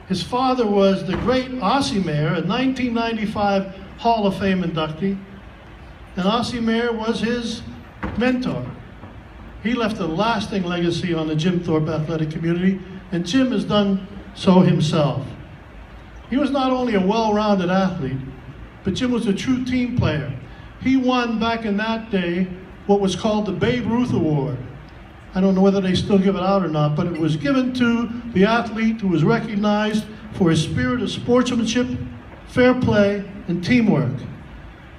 His father was the great Maehrer, a 1995 Hall of Fame inductee, and Maehrer was his mentor. He left a lasting legacy on the Jim Thorpe athletic community, and Jim has done so himself. He was not only a well-rounded athlete, but Jim was a true team player. He won back in that day what was called the Babe Ruth Award. I don't know whether they still give it out or not, but it was given to the athlete who was recognized for his spirit of sportsmanship, fair play, and teamwork.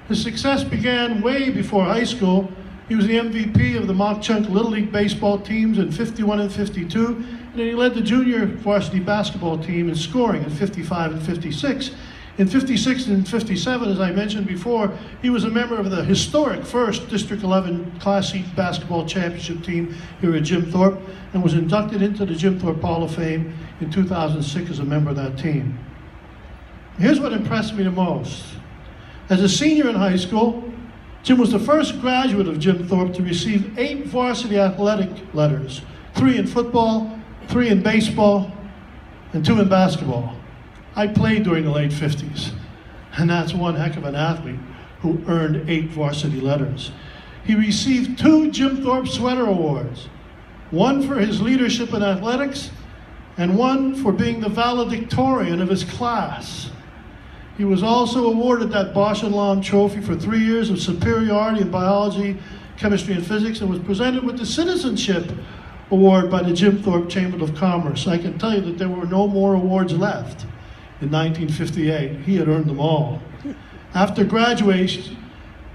His success began way before high school. He was the MVP of the Mock Chunk Little League baseball teams in 51 and 52, and then he led the junior varsity basketball team in scoring in 55 and 56. In 56 and 57, as I mentioned before, he was a member of the historic first District 11 Class C basketball championship team here at Jim Thorpe, and was inducted into the Jim Thorpe Hall of Fame in 2006 as a member of that team. Here's what impressed me the most. As a senior in high school, Jim was the first graduate of Jim Thorpe to receive 8 varsity athletic letters, 3 in football, 3 in baseball, and 2 in basketball. I played during the late 50s, and that's one heck of an athlete who earned 8 varsity letters. He received 2 Jim Thorpe Sweater Awards, one for his leadership in athletics, and one for being the valedictorian of his class. He was also awarded that Bosch and Lomb Trophy for 3 years of superiority in biology, chemistry, and physics, and was presented with the Citizenship Award by the Jim Thorpe Chamber of Commerce. I can tell you that there were no more awards left. In 1958, he had earned them all. After graduation,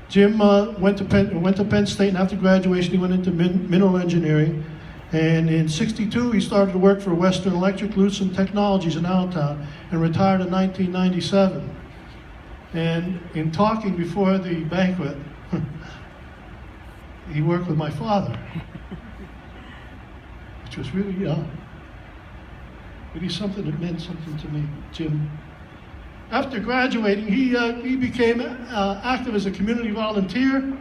Jim went to Penn State, and after graduation, he went into mineral engineering. And in '62, he started to work for Western Electric Lucent Technologies in Allentown, and retired in 1997. And in talking before the banquet, he worked with my father, which was really really something that meant something to me, Jim. After graduating, he became active as a community volunteer.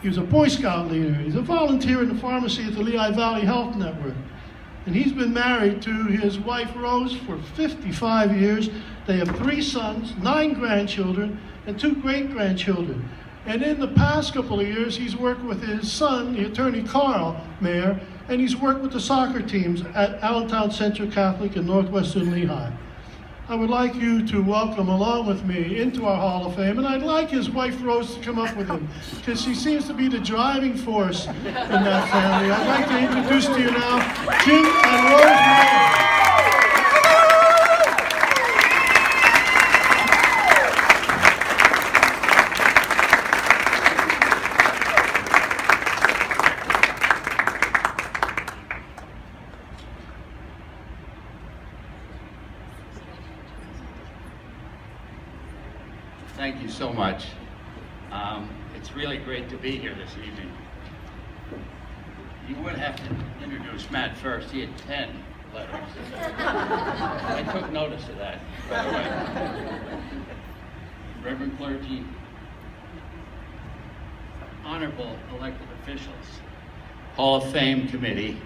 He was a Boy Scout leader. He's a volunteer in the pharmacy at the Lehigh Valley Health Network. And he's been married to his wife, Rose, for 55 years. They have 3 sons, 9 grandchildren, and 2 great-grandchildren. And in the past couple of years, he's worked with his son, the attorney Carl Maehrer, and he's worked with the soccer teams at Allentown Central Catholic and Northwestern Lehigh. I would like you to welcome along with me into our Hall of Fame, and I'd like his wife Rose to come up with him, because she seems to be the driving force in that family. I'd like to introduce to you now Jim and Rose Maehrer. Thank you so much. It's really great to be here this evening. You would have to introduce Matt first. He had 10 letters. I took notice of that, by the way. Reverend clergy, honorable elected officials, Hall of Fame committee,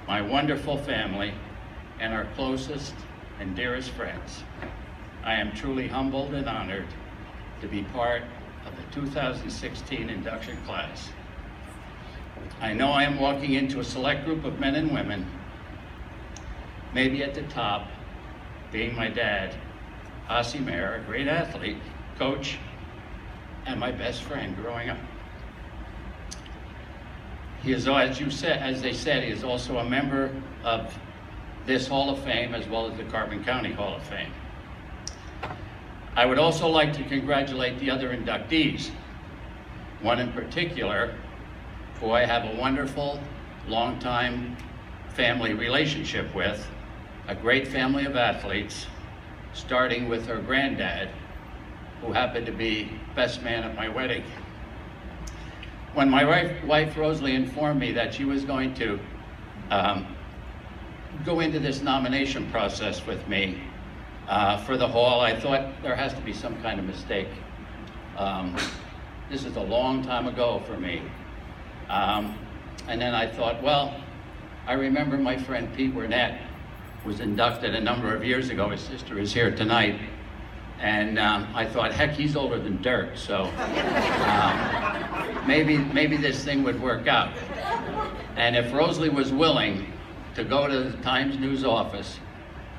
my wonderful family, and our closest and dearest friends. I am truly humbled and honored to be part of the 2016 induction class. I know I am walking into a select group of men and women, maybe at the top being my dad, Maehrer, a great athlete, coach, and my best friend growing up. He is, as they said, he is also a member of this Hall of Fame as well as the Carbon County Hall of Fame. I would also like to congratulate the other inductees, one in particular, who I have a wonderful, long-time family relationship with, a great family of athletes, starting with her granddad, who happened to be best man at my wedding. When my wife Rosalie informed me that she was going to go into this nomination process with me for the hall, I thought there has to be some kind of mistake. This is a long time ago for me. And then I thought, well, I remember my friend Pete Burnett, was inducted a number of years ago. His sister is here tonight. And I thought, heck, he's older than dirt, so maybe this thing would work out. And if Rosalie was willing to go to the Times News office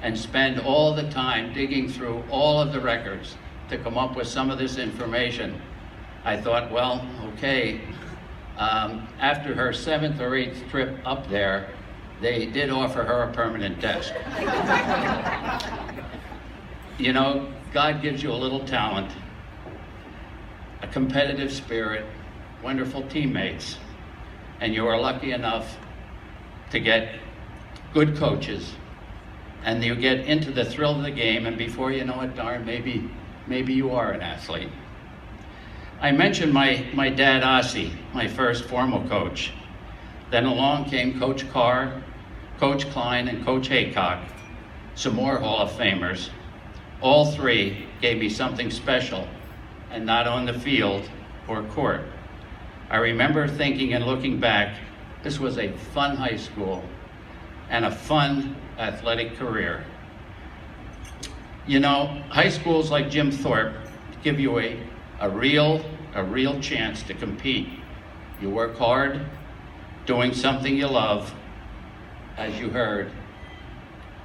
and spend all the time digging through all of the records to come up with some of this information, I thought, well, okay. After her 7th or 8th trip up there, they did offer her a permanent desk. You know, God gives you a little talent, a competitive spirit, wonderful teammates, and you are lucky enough to get good coaches, and you get into the thrill of the game, and before you know it, darn, maybe you are an athlete. I mentioned my dad, Ossie, my first formal coach. Then along came Coach Carr, Coach Klein, and Coach Haycock, some more Hall of Famers. All three gave me something special, and not on the field or court. I remember thinking and looking back, this was a fun high school and a fun athletic career. You know, high schools like Jim Thorpe give you a real chance to compete. You work hard, doing something you love, as you heard,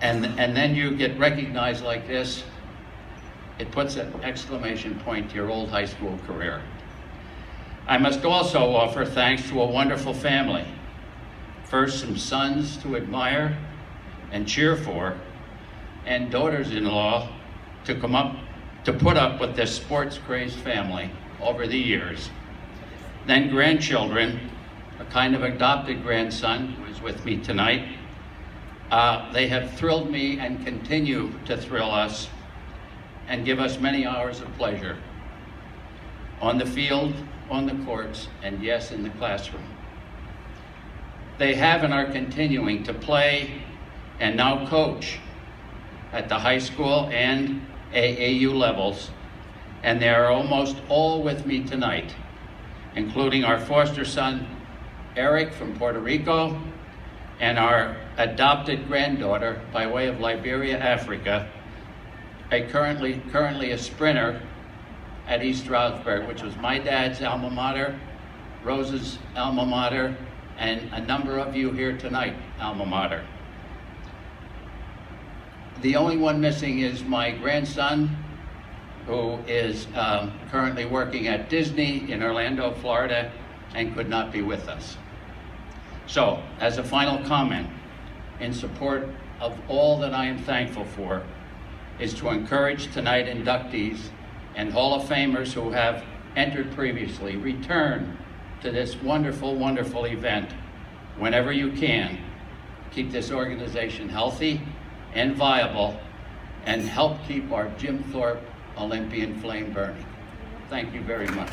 and then you get recognized like this. It puts an exclamation point to your old high school career. I must also offer thanks to a wonderful family. First, some sons to admire and cheer for, and daughters-in-law to put up with this sports-crazed family over the years. Then grandchildren, a kind of adopted grandson who is with me tonight. They have thrilled me and continue to thrill us and give us many hours of pleasure on the field, on the courts, and yes, in the classroom. They have and are continuing to play and now coach at the high school and AAU levels, and they are almost all with me tonight, including our foster son, Eric from Puerto Rico, and our adopted granddaughter by way of Liberia, Africa, currently a sprinter at East Stroudsburg, which was my dad's alma mater, Rose's alma mater, and a number of you here tonight, alma mater. The only one missing is my grandson, who is currently working at Disney in Orlando, Florida, and could not be with us. So, as a final comment, in support of all that I am thankful for, is to encourage tonight inductees and Hall of Famers who have entered previously, return to this wonderful, wonderful event whenever you can. Keep this organization healthy and viable, and help keep our Jim Thorpe Olympian flame burning. Thank you very much.